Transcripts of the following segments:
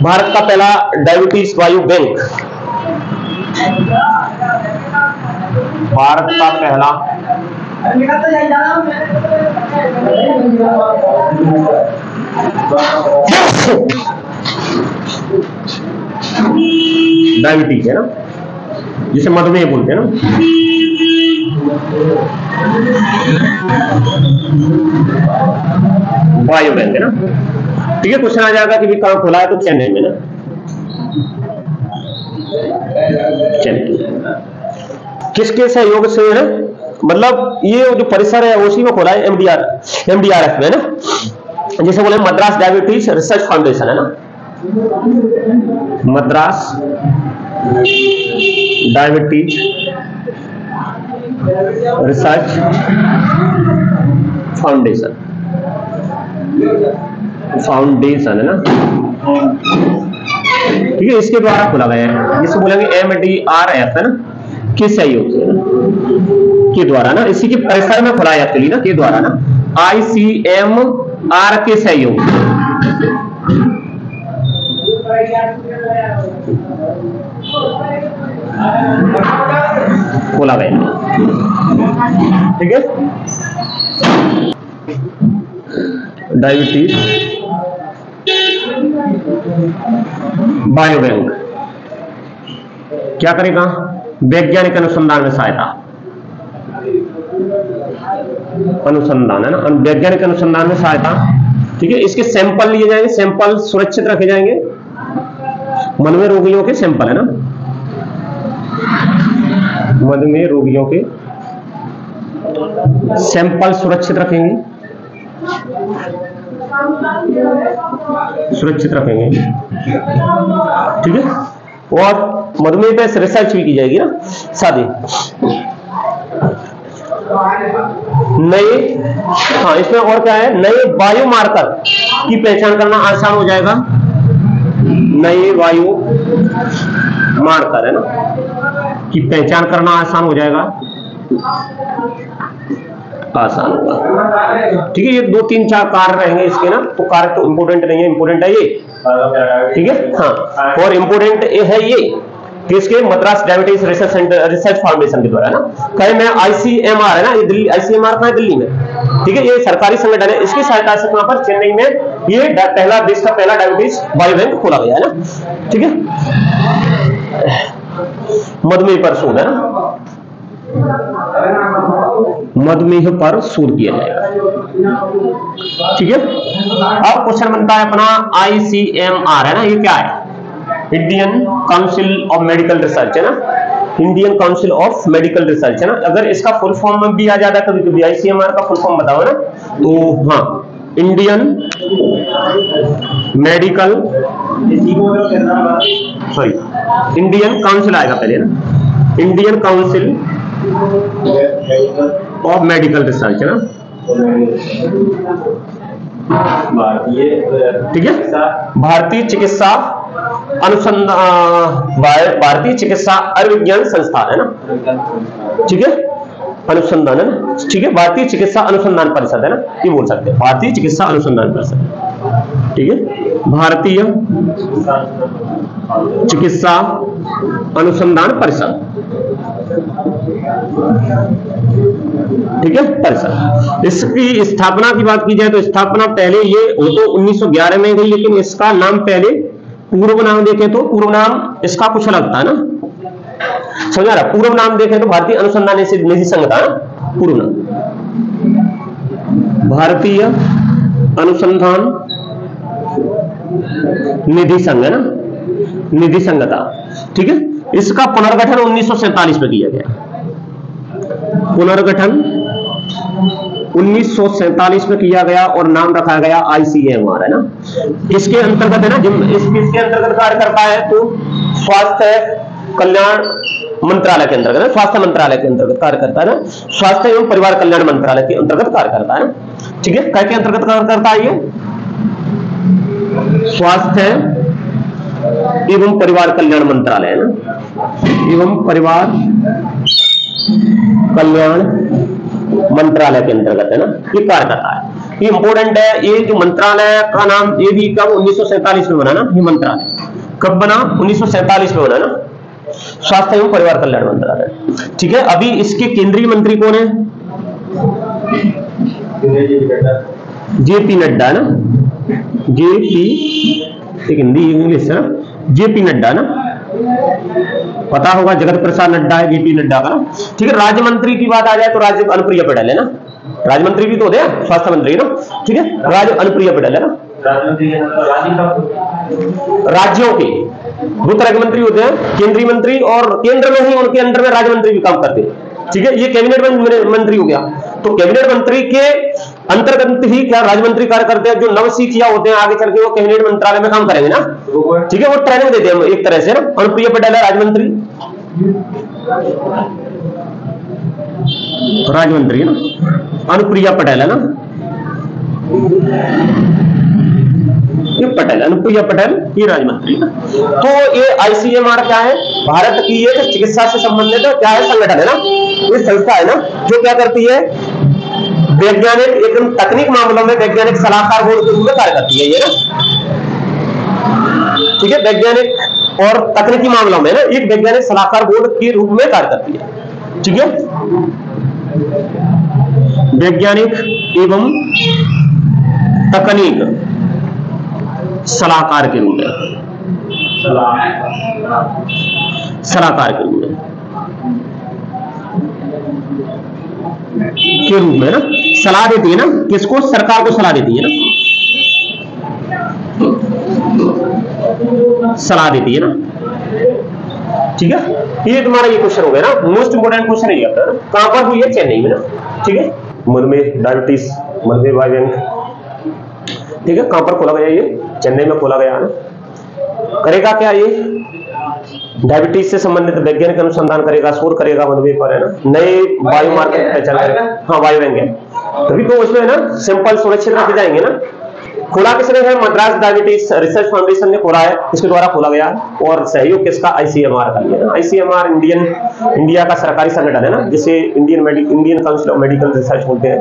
भारत का पहला डायबिटीज वायु बैंक, भारत का पहला डायबिटीज है ना, जिसे मधुमेह बोलते हैं ना, वायु बैंक है ना। ठीक है, क्वेश्चन आ जाएगा कि भी कहां खोला है, तो चेन्नई में ना, चेन्नई। किसके सहयोग से है ना, मतलब ये जो परिसर है उसी में खोला है, एमडीआरएफ में ना, जैसे बोले मद्रास डायबिटीज रिसर्च फाउंडेशन है ना, मद्रास डायबिटीज रिसर्च फाउंडेशन है ना। ठीक है, इसके द्वारा खोला गया है, जिसे बोलेंगे एमडीआरएफ है ना, किस सहयोग से के द्वारा ना, इसी के परिसर में खोला है एक्चुअली ना, के द्वारा ना, आईसीएमआर के सहयोग खोला गया। ठीक है, डायबिटीज बायो बैंक क्या करेगा, वैज्ञानिक अनुसंधान में सहायता, अनुसंधान है ना, वैज्ञानिक अनुसंधान में सहायता। ठीक है, इसके सैंपल लिए जाएंगे, सैंपल सुरक्षित रखे जाएंगे, मधुमेह रोगियों के सैंपल है ना, मधुमेह रोगियों के सैंपल सुरक्षित रखेंगे, सुरक्षित रखेंगे। ठीक है, और मधुमेह पे रिसर्च भी की जाएगी ना, साथ ही नए, हाँ इसमें और क्या है, नए वायु मार्कर की पहचान करना आसान हो जाएगा, नए वायु मार्कर है ना की पहचान करना आसान हो जाएगा, आसान होगा। ठीक है, ये 2 3 4 कार्य रहेंगे इसके ना, तो कार्य तो इंपोर्टेंट नहीं है, इंपोर्टेंट है ये। ठीक है, हाँ, और इंपोर्टेंट ये है ये किसके, मद्रास डायबिटीज रिसर्च फाउंडेशन के द्वारा ना, कहे मैं आईसीएमआर है ना, ये दिल्ली, आईसीएमआर कहाँ है, दिल्ली में। ठीक है, ये सरकारी संगठन है, इसकी सहायता से वहां पर चेन्नई में ये पहला, देश का पहला डायबिटीज बायो बैंक खोला गया है ना। ठीक है, मधुमेह पर शोध है ना, मधुमेह पर शोध किया जाएगा। ठीक है, अब क्वेश्चन बनता है अपना आईसीएमआर है ना, ये क्या है, Indian council of medical research है ना, Indian council of medical research है ना। अगर इसका फुल फॉर्म में भी आ जाता है कभी कभी, आईसीएमआर का फुल फॉर्म बताओ ना, तो हाँ, Indian medical, sorry Indian council आएगा पहले ना, Indian council of medical research है ना। ठीक है, भारतीय चिकित्सा अनुसंधान, भारतीय चिकित्सा आयुर्विज्ञान संस्थान है ना। ठीक है, अनुसंधान है ना। ठीक है, भारतीय चिकित्सा अनुसंधान परिषद है ना, ये बोल सकते हैं, भारतीय चिकित्सा अनुसंधान परिषद। ठीक है, भारतीय चिकित्सा अनुसंधान परिषद। ठीक है, परिषद। इसकी स्थापना की बात की जाए तो स्थापना पहले ये हो तो 1911 में गई, लेकिन इसका नाम पहले, पूर्व नाम देखें तो पूर्व नाम इसका कुछ अलग था ना, समझा रहा, पूर्व नाम देखें तो भारतीय अनुसंधान निधि संघ था ना, पूर्व नाम भारतीय अनुसंधान निधि संघ है ना, निधि संघ था। ठीक है, इसका पुनर्गठन 1947 में किया गया, पुनर्गठन 1947 में किया गया और नाम रखा गया आईसीएमआर है ना। इसके अंतर्गत है ना, इसके अंतर्गत कार्य करता है तो स्वास्थ्य कल्याण मंत्रालय के अंतर्गत, स्वास्थ्य मंत्रालय के अंतर्गत कार्य करता है ना, स्वास्थ्य एवं परिवार कल्याण मंत्रालय के अंतर्गत कार्य करता है ना। ठीक है, क्या के अंतर्गत कार्य करता है ये, स्वास्थ्य एवं परिवार कल्याण मंत्रालय है ना, एवं परिवार कल्याण मंत्रालय के अंतर्गत है ना, ये कार्य करता है। ये इंपोर्टेंट है। ये जो मंत्रालय का नाम, ये भी कब 1947 में बना ना, ये मंत्रालय कब बना, 1947 में बना ना, स्वास्थ्य एवं परिवार कल्याण मंत्रालय। ठीक है, अभी इसके केंद्रीय मंत्री कौन है, जेपी नड्डा है ना, जेपी, एक हिंदी इंग्लिश है ना, जेपी नड्डा ना, पता होगा, जगत प्रसाद नड्डा है जेपी नड्डा का। ठीक है, राज्य मंत्री की बात आ जाए तो राज्य अनुप्रिया पटेल है ना, राज्य मंत्री भी तो होते हैं, स्वास्थ्य मंत्री ना। ठीक है, राज्य अनुप्रिया पटेल है ना। राज्यों के दो तरह के मंत्री होते हैं, केंद्रीय मंत्री, और केंद्र में ही उनके अंडर में राज्य मंत्री भी काम करते हैं। ठीक है, ये कैबिनेट मंत्री हो गया। तो कैबिनेट मंत्री के अंतर्गत ही क्या राज्य मंत्री कार्य करते हैं। जो नवसिखिया होते हैं आगे चल के वो कैबिनेट मंत्रालय में काम करेंगे ना। ठीक है, वो ट्रेनिंग देते हैं एक तरह से ना। अनुप्रिया पटेल है राज्य मंत्री, राज्य मंत्री है ना, अनुप्रिया पटेल है ना, ये पटेल, अनुप्रिया पटेल, ये राज्य मंत्री है ना। तो ये आईसीएमआर क्या है, भारत की एक चिकित्सा से संबंधित क्या है, संगठन है ना, ये संस्था है ना, जो क्या करती है, वैज्ञानिक एकदम तकनीक मामलों में वैज्ञानिक सलाहकार बोर्ड के रूप में कार्य करती है ये ना। ठीक है, वैज्ञानिक और तकनीकी मामलों में ना एक वैज्ञानिक सलाहकार बोर्ड के रूप में कार्य करती है। ठीक है, वैज्ञानिक एवं तकनीक सलाहकार के रूप में, सलाहकार के रूप में ना, सलाह देती है ना, किसको, सरकार को सलाह देती है ना, सलाह देती है ना। ठीक है, ये तुम्हारा ये क्वेश्चन हो गया ना, मोस्ट इंपोर्टेंट क्वेश्चन है ना। कहां पर हुई है, चेन्नई में ना। ठीक है, मधुमेह, डायबिटीज, मधुमेह वायु बैंक। ठीक है, कहां पर खोला गया, ये चेन्नई में खोला गया ना। करेगा क्या ये, डायबिटीज से संबंधित वैज्ञानिक अनुसंधान करेगा, शोध करेगा मधुमेह पर है ना, नए वायु मार्कर की पहचान करेगा। हाँ, वायु बैंक है, तभी तो उसमें ना सैंपल सुरक्षित रखे जाएंगे ना। खोला किसने है, मद्रास डायबिटीज रिसर्च फाउंडेशन ने खोला है, इसके द्वारा खोला गया। और सहयोग किसका, आईसीएमआर का लिया ना। आईसीएमआर इंडिया का सरकारी संगठन है ना, जिसे Indian council of medical research बोलते हैं,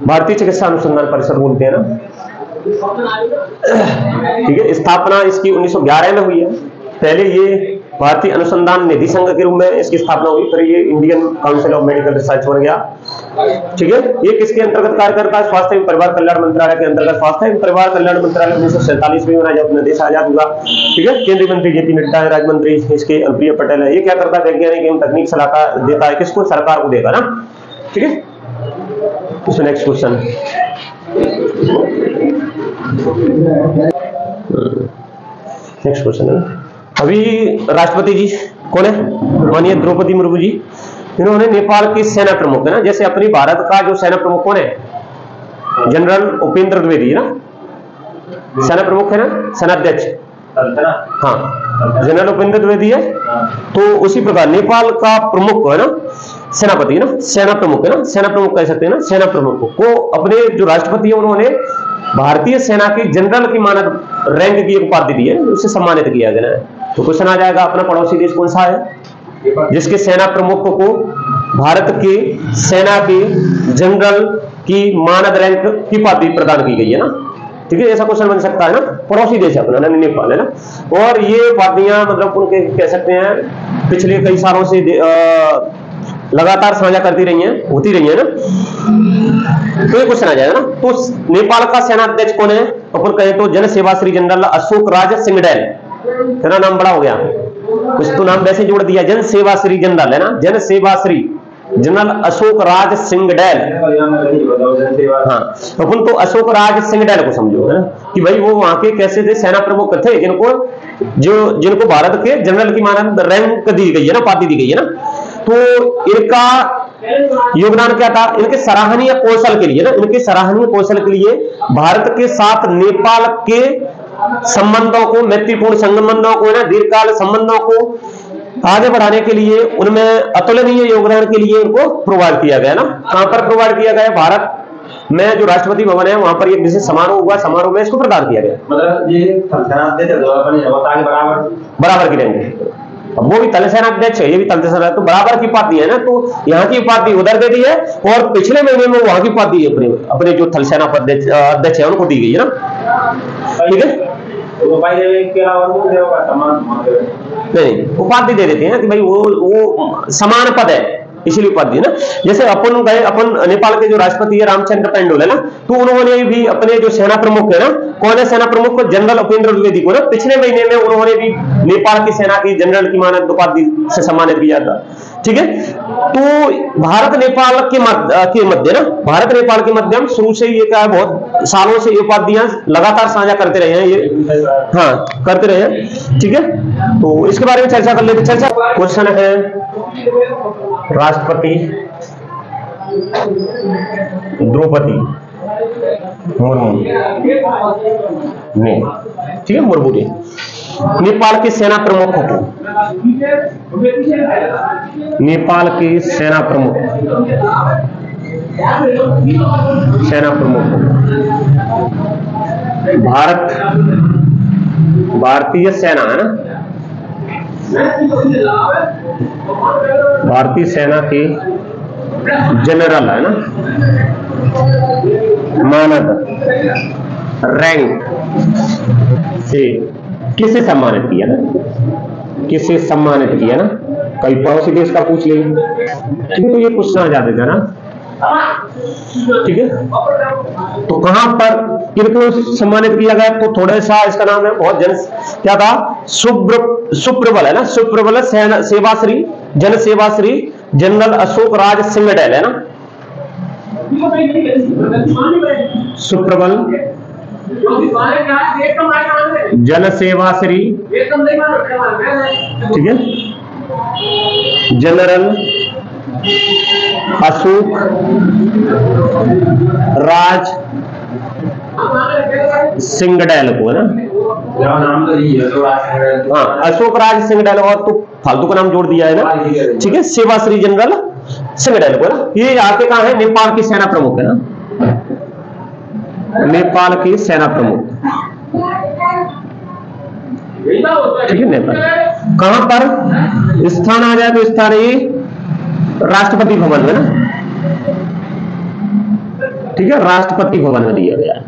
भारतीय चिकित्सा अनुसंधान परिषद बोलते हैं ना। ठीक है, स्थापना इसकी 1911 में हुई है। पहले ये भारतीय अनुसंधान निधि संघ के रूप में इसकी स्थापना हुई, फिर ये Indian council of medical research बन गया। ठीक है, ये किसके अंतर्गत कार्य करता है, स्वास्थ्य एवं परिवार कल्याण मंत्रालय के अंतर्गत। स्वास्थ्य एवं परिवार कल्याण मंत्रालय 1947 में बना जब अपना देश आजाद हुआ। ठीक है, केंद्रीय मंत्री जेपी नड्डा है, राज्य मंत्री इसके अनुप्रिया पटेल है। ये क्या करता है, वैज्ञानिक एवं तकनीक सलाहकार देता है, किसको, सरकार को देगा ना। ठीक है, नेक्स्ट क्वेश्चन, नेक्स्ट क्वेश्चन है। अभी राष्ट्रपति जी कौन है, माननीय द्रौपदी मुर्मू जी। इन्होंने नेपाल के सेना प्रमुख है ना, जैसे अपनी भारत का जो सेना प्रमुख कौन है, जनरल उपेंद्र द्विवेदी है ना, सेना प्रमुख है ना, सेनाध्यक्ष। हाँ, जनरल उपेंद्र द्विवेदी है। तो उसी प्रकार नेपाल का प्रमुख है ना, सेनापति है ना, सेना प्रमुख है ना, सेना प्रमुख कह सकते हैं ना। सेना प्रमुख को अपने जो राष्ट्रपति है उन्होंने भारतीय सेना की जनरल की मानद रैंक की एक उपाधि दी है, उससे सम्मानित किया गया है। तो क्वेश्चन आ जाएगा, अपना पड़ोसी देश कौन सा है जिसके सेना प्रमुख को भारत की सेना की जनरल की मानद रैंक की उपाधि प्रदान की गई है ना। ठीक है, ऐसा क्वेश्चन बन सकता है ना। पड़ोसी देश अपना नेपाल है ना। और ये उपाधियां मतलब उनके कह सकते हैं पिछले कई सालों से लगातार साझा करती रही हैं, होती रही है ना। तो ये क्वेश्चन आ जाएगा ना। तो नेपाल का सेनाध्यक्ष कौन है, अपन कहें तो जन सेवा श्री जनरल अशोक राज सिंगडेल। तेरा नाम बड़ा हो गया, कुछ तो नाम वैसे जोड़ दिया, जन सेवा श्री जनरल है ना, जन सेवा श्री जनरल अशोक राज सिंगडेल। हाँ, अपन तो अशोक राज सिंगडेल को समझो है ना, कि भाई वो वहां के कैसे थे, सेना प्रमुख थे जिनको भारत के जनरल की मानद रैंक दी गई है ना, उपाधि दी गई है ना। तो इनका योगदान क्या था, इनके सराहनीय कौशल के लिए ना, इनके सराहनीय कौशल के लिए भारत के साथ नेपाल के संबंधों को, मैत्रीपूर्ण संबंधों को ना, दीर्घकाल संबंधों को आगे बढ़ाने के लिए, उनमें अतुलनीय योगदान के लिए उनको प्रोवाइड किया गया ना। कहां पर प्रोवाइड किया गया, भारत में जो राष्ट्रपति भवन है वहां पर एक विशेष समारोह हुआ, समारोह में इसको प्रदान किया गया। मतलब ये बराबर की रैंक अब वो भी थल सेनाध्यक्ष है, ये भी थल सेना, तो बराबर की उपाधि है ना, तो यहाँ की उपाधि उधर दे दी है और पिछले महीने में वहां की उपाधि अपने जो थल सेना अध्यक्ष है उनको दी गई है ना, ठीक है। नहीं, उपाधि दे देते हैं कि भाई वो समान पद है, इसलिए उपाधि है ना। जैसे अपन गए, अपन नेपाल के जो राष्ट्रपति है रामचंद्र पौडेल है ना, तो उन्होंने भी अपने जो सेना प्रमुख है ना, कौन है सेना प्रमुख को, जनरल उपेंद्र द्विवेदी को ना पिछले महीने में उन्होंने भी नेपाल की सेना की जनरल की मानद उपाधि से सम्मानित किया था, ठीक है। तो भारत नेपाल के मध्य ना, भारत नेपाल के मध्य हम शुरू से ये क्या है, बहुत सालों से ये उपाधियां लगातार साझा करते रहे हैं, ये हाँ करते रहे हैं, ठीक है। तो इसके बारे में चर्चा कर लेते। चर्चा क्वेश्चन है राष्ट्रपति द्रौपदी मुर्मू ने, ठीक है, मुर्मू ने नेपाल के सेना प्रमुख को, नेपाल के सेना प्रमुख भारतीय सेना है ना, भारतीय सेना के जनरल है ना, मानद रैंक से किसे सम्मानित किया ना, किसे सम्मानित किया ना, कई पड़ोसी देश का पूछ ले, ठीक है। तो ये पूछना चाहते थे ना, ठीक है। तो कहां पर किनको सम्मानित किया गया, तो थोड़ा सा इसका नाम है, बहुत क्या था, सुप्रबल है ना, सुप्रबल सेवाश्री जन सेवाश्री जनरल अशोक राज सिंगडेल है ना, सुप्रबल जन सेवाश्री, ठीक है, जनरल अशोक राज सिंगडेल को है ना, हाँ अशोक राज सिंगडेल, और तो फालतू का नाम जोड़ दिया है ना, ठीक है, सेवाश्री जनरल सिंगडेल को ना। ये आके कहा है, नेपाल की सेना प्रमुख है ना, नेपाल की सेना प्रमुख, ठीक है। नेपाल कहां पर स्थान आ जाए, तो स्थान ये राष्ट्रपति भवन में ना, ठीक है, राष्ट्रपति भवन में दिया गया है,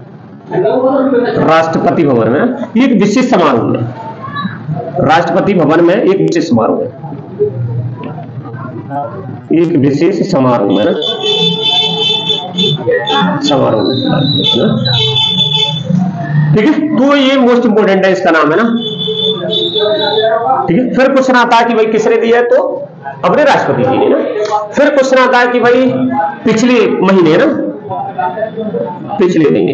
राष्ट्रपति भवन में एक विशेष समारोह में, राष्ट्रपति भवन में एक विशेष समारोह है, एक विशेष समारोह में ना, समारोह में, ठीक है। तो ये मोस्ट इंपोर्टेंट है, इसका नाम है ना, ठीक है। फिर क्वेश्चन आता है कि भाई किसने दिया है, तो अपने राष्ट्रपति जी ने ना। फिर क्वेश्चन आता है कि भाई पिछले महीने ना, पिछले महीने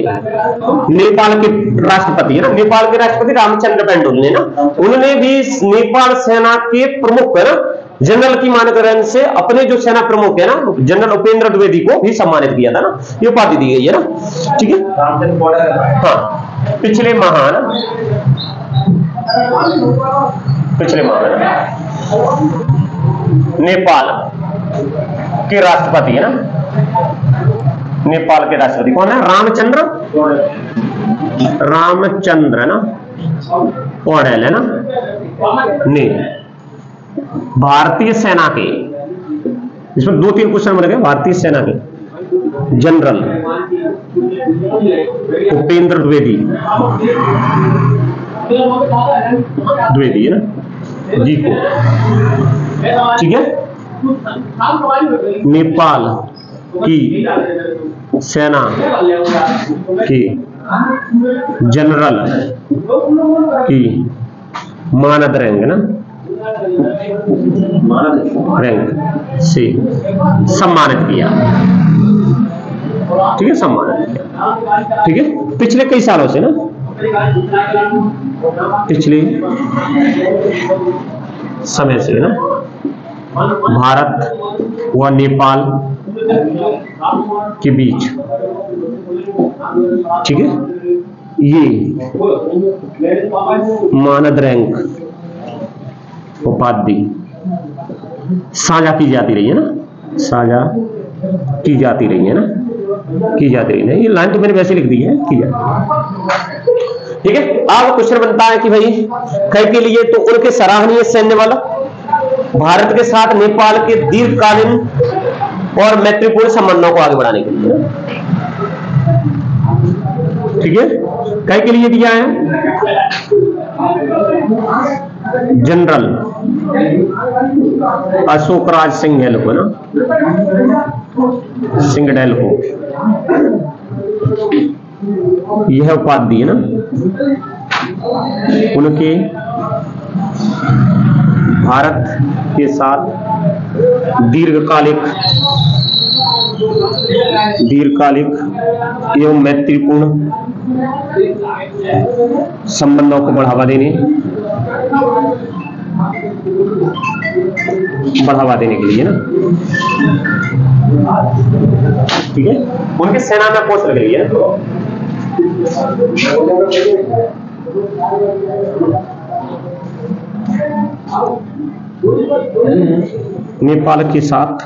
नेपाल के राष्ट्रपति है ना, नेपाल के राष्ट्रपति रामचंद्र पौडेल ने ना, उन्होंने भी नेपाल सेना के प्रमुख है ना, जनरल की मानद से अपने जो सेना प्रमुख है ना, जनरल उपेंद्र द्विवेदी को भी सम्मानित किया था ना, ये उपाधि दी गई है ना, ठीक है। हाँ पिछले माह ना, पिछले माह नेपाल के राष्ट्रपति है ना, नेपाल के राष्ट्रपति कौन है, रामचंद्र है ना पौडेल है ना, ने भारतीय सेना के, इसमें 2-3 क्वेश्चन बन गए, भारतीय सेना के जनरल उपेंद्र द्विवेदी है ना जी को, ठीक है, नेपाल की सेना की जनरल की मानद रैंक ना, रैंक से सम्मानित किया, ठीक है, सम्मानित किया, ठीक है। पिछले कई सालों से ना, पिछले समय से ना, भारत व नेपाल के बीच, ठीक है, ये मानद रैंक उपाधि साझा की जाती रही है ना, साझा की जाती रही है ना, की जाती रही है। ये लाइन तो मैंने वैसे लिख दी है, की जाती, ठीक है। अब क्वेश्चन बनता है कि भाई कई के लिए तो उनके सराहनीय सैन्य बल भारत के साथ नेपाल के दीर्घकालीन और मैत्रीपूर्ण संबंधों को आगे बढ़ाने के लिए, ठीक है। कई के लिए दिया है? जनरल अशोक राज सिंघेल को ना, सिंघडेल को यह उपाधि है ना उनके भारत के साथ दीर्घकालिक एवं मैत्रीपूर्ण संबंधों को बढ़ावा देने के लिए ना, ठीक है। उनके सेना में पोस्ट लग रही है नेपाल के साथ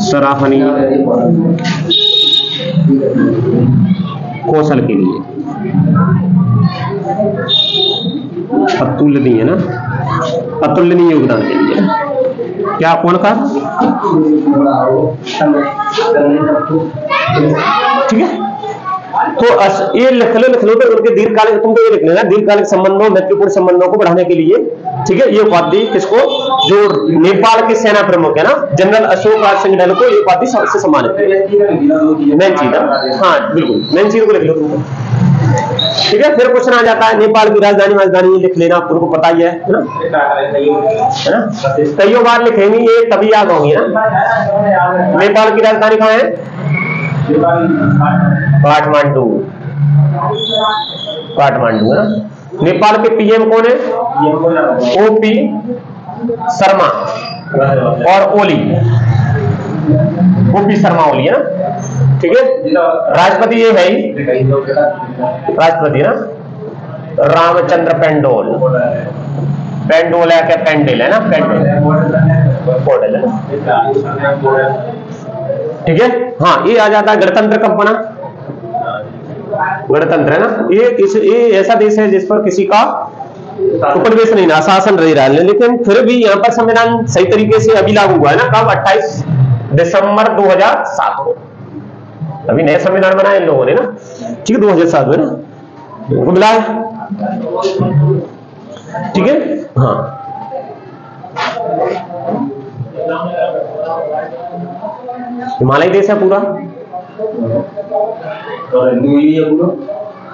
सराहनीय कौशल के लिए अतुलनीय ना, अतुलनीय योगदान के लिए क्या कौन का, ठीक है। तो ये लिख लो तो उनके दीर्घकालिक, तुमको ये लिख लेना, दीर्घकालिक संबंधों मैत्रीपूर्ण संबंधों को बढ़ाने के लिए, ठीक है। ये उपाधि किसको, जो नेपाल के सेना प्रमुख है ना जनरल अशोक राज सिंघडेल को ये उपाधि सबसे सम्मानित है। मेन चीज, हाँ बिल्कुल मेन चीज को लिख लो तुमको, ठीक है। फिर क्वेश्चन आ जाता है नेपाल की राजधानी लिख लेना, तुमको पता ही है ना, कईयों बार लिखेंगे ये तभी याद होंगी ना। नेपाल की राजधानी कहाँ है? काठमांडू, काठमांडू है ना। नेपाल के पीएम कौन है? ओपी शर्मा और ओली, ओपी शर्मा ओली है ना, ठीक है। राष्ट्रपति ये है ही, राष्ट्रपति ना रामचंद्र पेंडोल, पेंडोल है क्या, पेंडेल है ना, पेंडेल है ना, ठीक है। हाँ ये आ जाता है गणतंत्र कब बना, गणतंत्र है ना, ये ऐसा देश है जिस पर किसी का उपनिवेश नहीं ना, शासन रह रहा है, लेकिन फिर भी यहाँ पर संविधान सही तरीके से अभी लागू हुआ है ना, कब 28 दिसंबर 2007 को अभी नया संविधान बनाया इन लोगों ने ना, ठीक है 2007 में ना उनको मिला है, ठीक है। हाँ हिमालय देश है पूरा,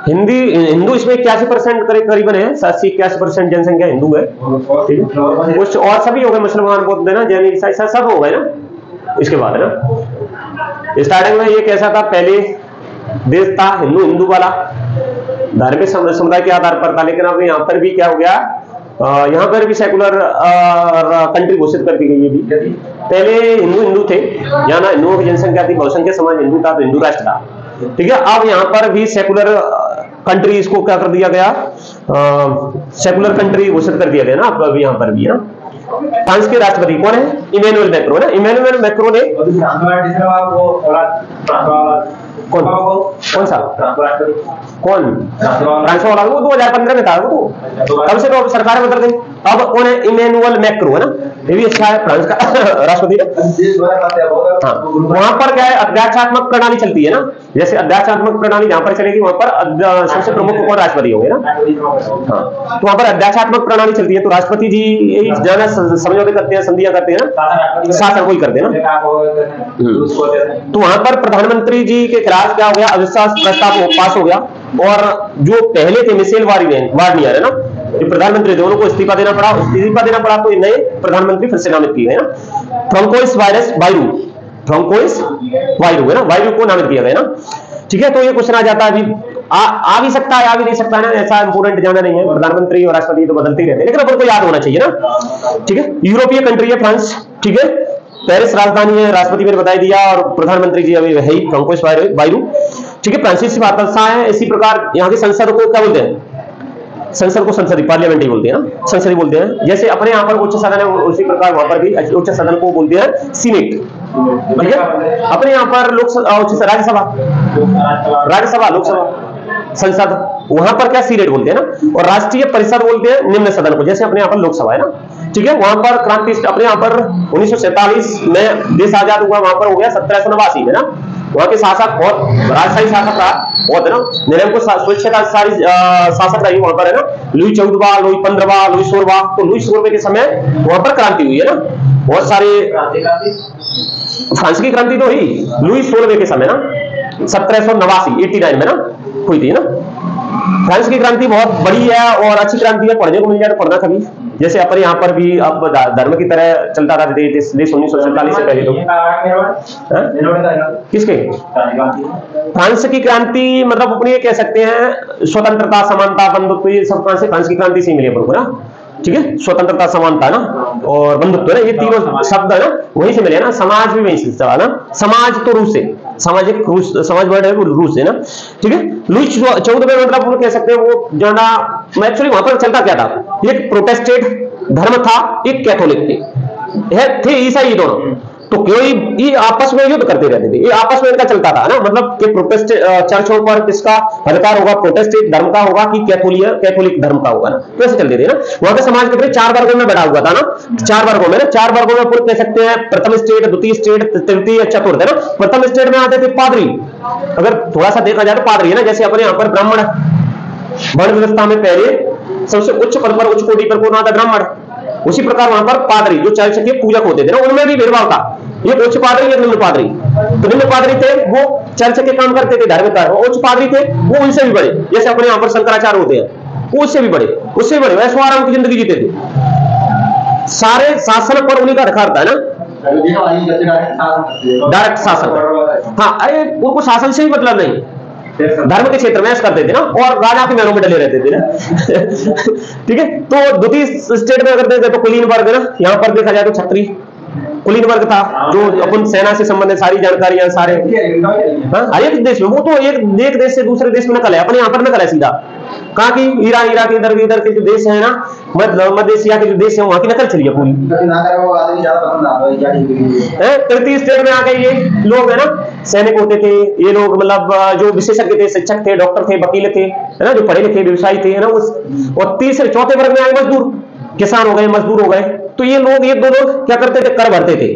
हिंदू इसमें 81% करीबन है, 80-81% जनसंख्या हिंदू है, ठीक है। कुछ और सभी हो गए, मुसलमान बौद्ध है ना, जैन ईसाई सब हो गए ना। इसके बाद है ना, स्टार्टिंग में ये कैसा था, पहले देश था हिंदू वाला, धार्मिक समुदाय के आधार पर था, लेकिन अब यहाँ पर भी क्या हो गया, यहाँ पर भी सेकुलर कंट्री घोषित कर दी गई है भी। पहले हिंदू थे, यहाँ ना हिंदुओं की जनसंख्या थी, बहुसंख्यक समाज हिंदू था तो हिंदू राष्ट्र था, ठीक है। अब यहाँ पर भी सेकुलर कंट्री, इसको क्या कर दिया गया, सेकुलर कंट्री घोषित कर दिया गया ना। अब यहाँ पर भी ना फ्रांस के राष्ट्रपति कौन है? इमैनुअल मैक्रो ना, इमैनुअल मैक्रो ने कौन सा कौन फ्रांस वाला, वो 2015 में था, वो तब से तो सरकार बदल गई। अब कौन है? इमैनुअल मैक्रो है ना, ये भी अच्छा है, फ्रांस का राष्ट्रपति है। हाँ वहां पर क्या है, अध्यक्षात्मक प्रणाली चलती है ना, जैसे अध्यक्षात्मक प्रणाली जहां पर चलेगी वहां पर सबसे प्रमुख कौन? राष्ट्रपति होंगे ना। हाँ तो वहां पर अध्यक्षात्मक प्रणाली चलती है, तो राष्ट्रपति जी यही ज्यादा समझौते करते हैं, संधियां करते हैं ना, शासन कोई करते हैं ना। तो वहां पर प्रधानमंत्री जी के खिलाफ क्या हो गया, अविश्वास प्रस्ताव पास हो गया, और जो पहले थे मिशेल बार्नियर है ना, जो प्रधानमंत्री थे, उनको इस्तीफा देना पड़ा, तो नए प्रधानमंत्री फिर से नामित किए हैं ना। फ्रांकोइस बायरू है ना, बायरू को नामित किया गया ना, ठीक है। तो ये क्वेश्चन आ जाता है, अभी आ भी सकता है, आ भी नहीं सकता है ना, ऐसा इंपोर्टेंट जाना नहीं है, प्रधानमंत्री और राष्ट्रपति तो बदलते ही रहते हैं, लेकिन अपन को याद होना चाहिए ना, ठीक है। यूरोपीय कंट्री है फ्रांस, ठीक है। पेरिस राजधानी है, राष्ट्रपति मैंने बता दिया, और प्रधानमंत्री जी अभी है ही फ्रांकोइस बायरू, ठीक है। फ्रांसीसी भाषा है। इसी प्रकार यहाँ की संसद को क्या बोलते हैं? संसद को संसदीय, पार्लियामेंट ही बोलते हैं ना, संसदीय बोलते हैं। जैसे अपने यहाँ पर उच्च सदन है, उसी प्रकार वहां पर भी उच्च सदन को बोलते हैं सीनेट, ठीक है। अपने यहाँ पर राज्यसभा, लोकसभा, संसद, वहां पर क्या सी रेट बोलते हैं ना, और राष्ट्रीय परिषद बोलते हैं निम्न सदन को, जैसे अपने यहाँ पर लोकसभा है ना, ठीक है। वहां पर क्रांति अपने यहाँ पर 1947 में देश आजाद हुआ, वहां पर हो गया 1789 में ना। वहां के शासक बहुत राजशाही शासक रहा, बहुत है ना, निरंकुश स्वेच्छा सारी शासक रही वहां पर, है ना। लुई 14वां, लुई 15वां, लुई 16वां, तो लुई 16वें के समय वहां पर क्रांति हुई है ना, बहुत सारे। फ्रांस की क्रांति तो हुई लुई 16वें के समय ना, 1789 में ना हुई थी ना। फ्रांस की क्रांति बहुत बड़ी है और अच्छी क्रांति है, पढ़ने को मिल जाए तो पढ़ना कभी। जैसे अपन यहाँ पर भी अब धर्म की तरह चलता था देश 1947 से पहले तो। किसके? फ्रांस की क्रांति मतलब अपनी ये कह सकते हैं स्वतंत्रता, समानता, बंधुत्व, ये सब फ्रांस की क्रांति से मिले अपन को ना, ठीक है। स्वतंत्रता, समानता ना और बंधुत्व ना, ये तीनों शब्द है ना वहीं से मिले ना। समाज भी वहीं से ना, समाज तो रूस से, सामाजिक रूस, समाज वर्ड है वो रूस है ना, ठीक है। लुई 14वें मतलब वो कह सकते हैं वो जो ना, एक्चुअली वहां पर चलता क्या था, एक प्रोटेस्टेंट धर्म था, एक कैथोलिक थे ईसाई दोनों, तो कोई ये आपस में युद्ध करते रहते थे, ये आपस में इनका चलता था ना, मतलब कि प्रोटेस्टेंट चर्चों पर किसका अधिकार होगा, प्रोटेस्टेंट धर्म का होगा कि कैथोलिक धर्म का होगा ना, तो ऐसे चलते थे ना। वहां के समाज के 4 वर्गों में बैठा हुआ था ना, 4 वर्गों में ना, 4 वर्गों में पूरे कह सकते हैं, प्रथम स्टेट, द्वितीय स्टेट, तृतीय, चतुर्थ है ना। प्रथम स्टेट में आते थे पादरी, अगर थोड़ा सा देखा जाए तो पादरी है ना, जैसे अपने यहाँ पर ब्राह्मण वर्ण व्यवस्था में पहले सबसे उच्च पद पर, उच्च कोटि पर कौन आता? ब्राह्मण। उसी प्रकार वहां पर पादरी जो चर्च के पूजक होते थे ना, उनमें भी भेदभाव था, एक उच्च पादरी, एक निम्न पादरी। तो निम्न पादरी थे वो चर्च के काम करते थे, धार्मिक कार्य। उच्च पादरी थे वो उनसे भी बड़े, जैसे अपने यहाँ पर शंकराचार्य होते हैं, वो उससे भी बड़े, उससे बड़े, वैसे आराम की जिंदगी जीते थे। सारे शासन पर उन्हीं का अधिकार था ना, डायरेक्ट शासन। हाँ, अरे उनको शासन से ही मतलब नहीं, धर्म के क्षेत्र में ऐसा करते थे ना, और राजा के महलों में डले रहते थे ना। ठीक है। तो द्वितीय स्टेट में अगर देखें तो कुलीन वर्ग ना, यहाँ पर देखा जाए तो क्षत्रिय कुलीन वर्ग था, जो अपन सेना से संबंधित सारी जानकारियां सारे एक देश में, वो तो एक देश से दूसरे देश में नकल है, अपने यहाँ पर नकल है सीधा। कहा कि ईरान के इधर के जो देश है ना, मतलब मध्य एशिया के जो देश है, वहां की नकल चली है पूरी। तृतीय स्टेट में आ गए ये लोग है ना, सैनिक होते थे ये लोग, मतलब जो विशेषज्ञ थे, शिक्षक थे, डॉक्टर थे, वकील थे, है ना, जो पढ़े लिखे व्यवसायी थे, है ना। और तीसरे चौथे वर्ग में आए मजदूर, किसान हो गए, मजदूर हो गए। तो ये लोग, ये दो लोग क्या करते थे, कर भरते थे,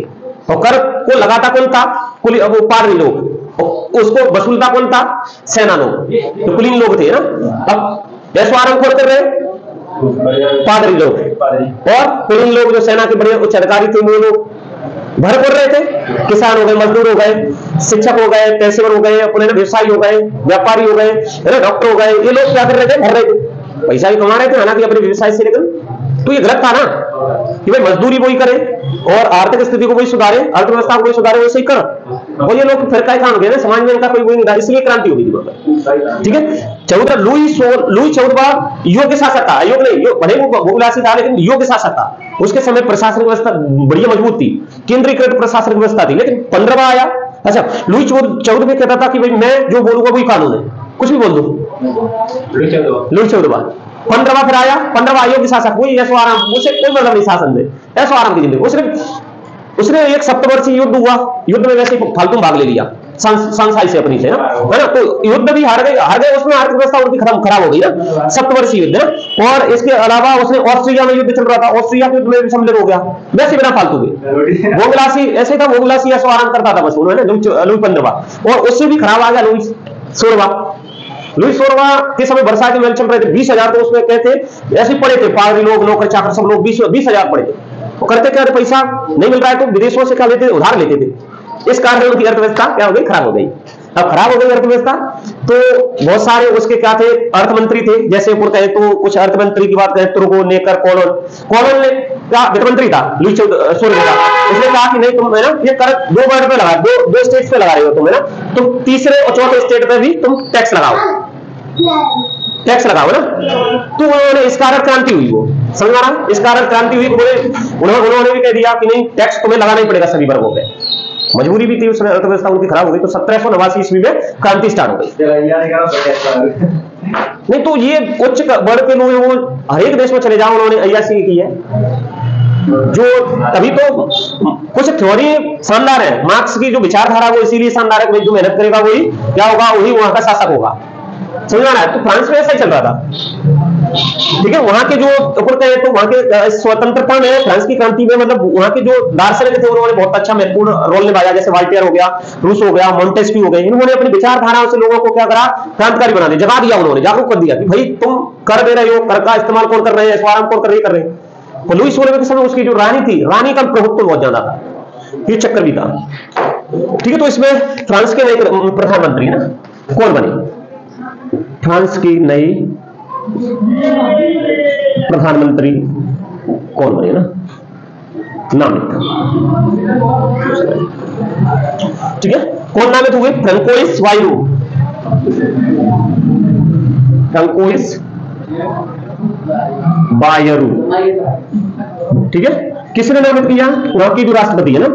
और कर को लगाता कौन था? वो पादरी लोग, उसको वसूलता कौन था? सेना लोग, तो कुलीन लोग थे ना। अब ऐश्वर्य खोल कर रहे पादरी लोग, और कुलीन लोग जो सेना के बड़े उच्च अधिकारी थे वो लोग भर कर रहे थे। किसान हो गए, मजदूर हो गए, शिक्षक हो गए, पेशेवर हो गए, अपने व्यवसायी हो गए, व्यापारी हो गए, डॉक्टर हो गए, ये लोग क्या कर रहे थे? भर रहे थे, पैसा भी कमा रहे थे, हालांकि अपने व्यवसाय से। लेकिन तो ये गलत था ना कि भाई मजदूरी वही करे और आर्थिक स्थिति को वही सुधारे, अर्थव्यवस्था को वही सुधारे, वैसे ही कर। और ये लोग फिर काय काम हो गए ना, समाज में इनका कोई वही नहीं था, इसलिए क्रांति होगी। ठीक है। 14 लुई 14वां योग्य शासक था, योग नहीं, भले वो बहुलासी था लेकिन योग्य शासक था। उसके समय प्रशासनिक व्यवस्था बढ़िया मजबूत थी, केंद्रीकृत प्रशासनिक व्यवस्था थी। लेकिन 15वां आया, अच्छा लुई 14 में कहता था कि भाई मैं जो बोलूंगा वही कानून है, कुछ भी बोल दो। लुई 14वां 15वां फिर आया, 15वां अयोग्य शासक, वही ऐशो आराम, उसे कोई मतलब नहीं शासन से, ऐशो आराम की जिंदगी। उसने एक 7 वर्षीय युद्ध हुआ, युद्ध में वैसे फालतू भाग ले लिया सांसाई से अपनी से ना, है ना। तो युद्ध भी हार गए, उसमें आर्थिक व्यवस्था उनकी खराब हो गई ना, 7 वर्षीय युद्ध ना। और इसके अलावा उसने ऑस्ट्रिया में युद्ध चल रहा था, ऑस्ट्रिया के युद्ध में भी सम्मिलित हो गया, वैसे बिना फालतू के। वोगलासी ऐसे था, वोगलासी ऐशो आराम करता था बस, उन्होंने लुई 15वां, और उससे भी खराब आ गया लुई 16वां। लुई 16वां के समय वर्षा के मेल चल रहे थे, 20,000 तो उसमें कहते ऐसे पड़े थे, पादरी लोग, नौकर चाकर सब लोग 20,000 पड़े थे। वो करते क्या, पैसा नहीं मिल रहा है तो विदेशों से क्या लेते थे, उधार लेते थे। इस कारण उनकी अर्थव्यवस्था क्या हो गई, खराब हो गई। अब खराब हो गई अर्थव्यवस्था, तो बहुत सारे उसके क्या थे, अर्थमंत्री थे। जैसे कहे तो कुछ अर्थमंत्री की बात करें, तुर्गो, नेकर, कॉलोन ने क्या वित्त मंत्री था लुई 16 का। उसने कहा कि नहीं तुम है ना, ये कर 2 वर्ड पे लगा, दो स्टेट पे लगा रहे हो तुम, है ना, तुम तीसरे और चौथे स्टेट पे भी तुम टैक्स लगाओ ना। तो उन्होंने, इस कारण क्रांति हुई, वो समझा ना, इस कारण क्रांति हुई। उन्होंने भी कह दिया कि नहीं, टैक्स तुम्हें लगाना ही पड़ेगा सभी वर्गों पे, मजबूरी भी थी, उसमें अर्थव्यवस्था उनकी खराब हो गई। तो 1789 ईस्वी में क्रांति स्टार्ट हो गई। नहीं तो ये उच्च वर्ग के लोग वो हर एक देश में चले जाओ, उन्होंने अय्याशी की है। जो तभी तो कुछ थ्योरी शानदार है, मार्क्स की जो विचारधारा वो इसीलिए शानदार है कि जो मेहनत करेगा वही क्या होगा, वही वहां का शासक होगा। समझ आ रहा है? तो फ्रांस में ऐसा ही चल रहा था, ठीक है। वहां के जो तो वहां के स्वतंत्रता में, फ्रांस की क्रांति में, मतलब वहां के जो दार्शनिक थे उन्होंने बहुत अच्छा महत्वपूर्ण रोल निभाया, जैसे वाल्टेयर हो गया, रूस हो गया, मोंटेस्क्यू हो गए। इन्होंने अपनी विचारधाराओं से लोगों को क्या करा, क्रांतिकारी बना दिया, जगा दिया, उन्होंने जागरूक कर दिया कि भाई तुम कर दे रहे हो, कर का इस्तेमाल कौन कर रहे हैं, स्वाराम कौन कर रहे हैं। तो लुईस सोलहवें के समय उसकी जो रानी थी, रानी का प्रभुत्व बहुत ज्यादा था, ये चक्कर भी था, ठीक है। तो इसमें फ्रांस के नए प्रधानमंत्री ना कौन बने, फ्रांस की नई प्रधानमंत्री कौन बने ना, नाम लिखा, ठीक है। कौन नामित हुए, फ्रांकोइस बायरू, फ्रांकोइस बायरू, ठीक है। किसने नामित किया, वहां की जो राष्ट्रपति है ना,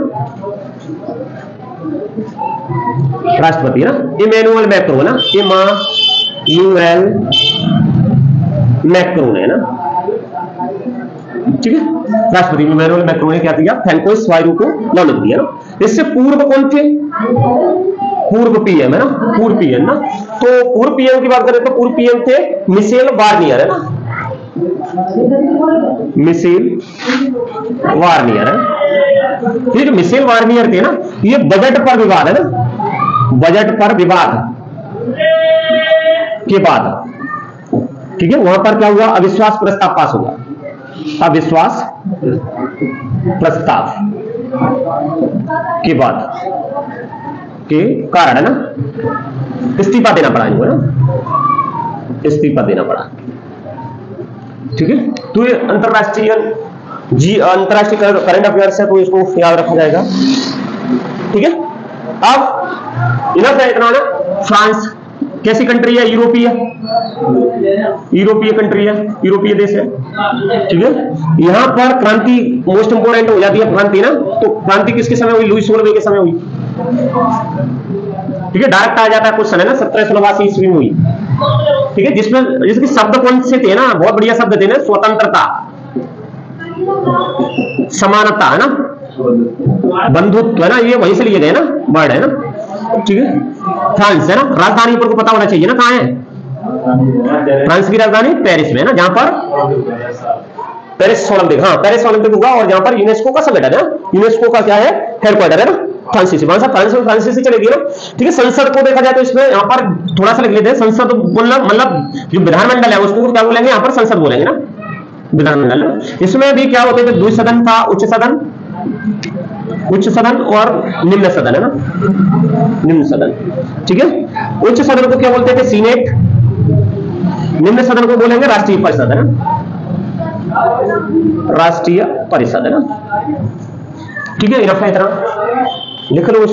राष्ट्रपति है ना इमैनुअल मैक्रोन, ना इमैनुअल मैक्रोन है ना, ठीक है। राष्ट्रपति इमैनुअल मैक्रोन ने क्या किया, फ्रांकोइस बायरू को नामित किया ना। इससे पूर्व कौन थे, पूर्व पीएम है ना, पूर्व पीएम ना। तो पूर्व पीएम की बात करें तो पूर्व पीएम थे मिशेल बार्नियर है ना, मिशेल वार्नियर है। ये जो मिशेल वार्नियर थे ना, ये बजट पर विवाद है ना, बजट पर विवाद के बाद, ठीक है, वहां पर क्या हुआ, अविश्वास प्रस्ताव पास हुआ, अविश्वास प्रस्ताव के बाद के कारण है ना, इस्तीफा देना पड़ा इनको ना, इस्तीफा देना पड़ा, ठीक है। तो ये अंतरराष्ट्रीय करंट अफेयर्स है, तो इसको याद रखा जाएगा, ठीक है। अब इनफ है इतना ना। फ्रांस कैसी कंट्री है, यूरोपीय कंट्री है, यूरोपीय देश है, ठीक है। यहां पर क्रांति मोस्ट इंपोर्टेंट हो जाती है, क्रांति ना। तो क्रांति किसके समय हुई, लुईस सोलहवें के समय हुई, ठीक है। डायरेक्ट आ जाता है क्वेश्चन है ना, 1789 ईस्वी में हुई, ठीक है। जिसमें जिसके शब्द कौन से थे ना, बहुत बढ़िया शब्द थे ना, स्वतंत्रता, समानता है ना, बंधुत्व है ना, ये वहीं से लिए गए ना वर्ड है ना, ठीक है। फ्रांस है ना, राजधानी पर को पता होना चाहिए ना, कहां है फ्रांस की राजधानी, पेरिस में है ना, जहां पर पेरिस ओलंपिक, हाँ पेरिस ओलंपिक होगा, और जहां पर यूनेस्को का संगठन है, यूनेस्को का क्या है, हेडक्वार्टर है ना, फ्रांसीसी भाषा, फ्रांसीसी चलेगी ना, ठीक है। संसद को देखा जाए तो इसमें यहाँ पर थोड़ा सा लिख लेते हैं, संसद बोलना मतलब जो विधानमंडल है उसको क्या बोलेंगे, यहाँ पर संसद बोलेंगे ना, विधानमंडल। इसमें भी क्या होते थे, द्विसदन था, उच्च सदन और निम्न सदन है ना, निम्न सदन, ठीक है। उच्च सदन को क्या बोलते थे, सीनेट, निम्न सदन को बोलेंगे राष्ट्रीय परिषद है ना, राष्ट्रीय परिषद है ना, ठीक है। इनफ है इतना लिख लो।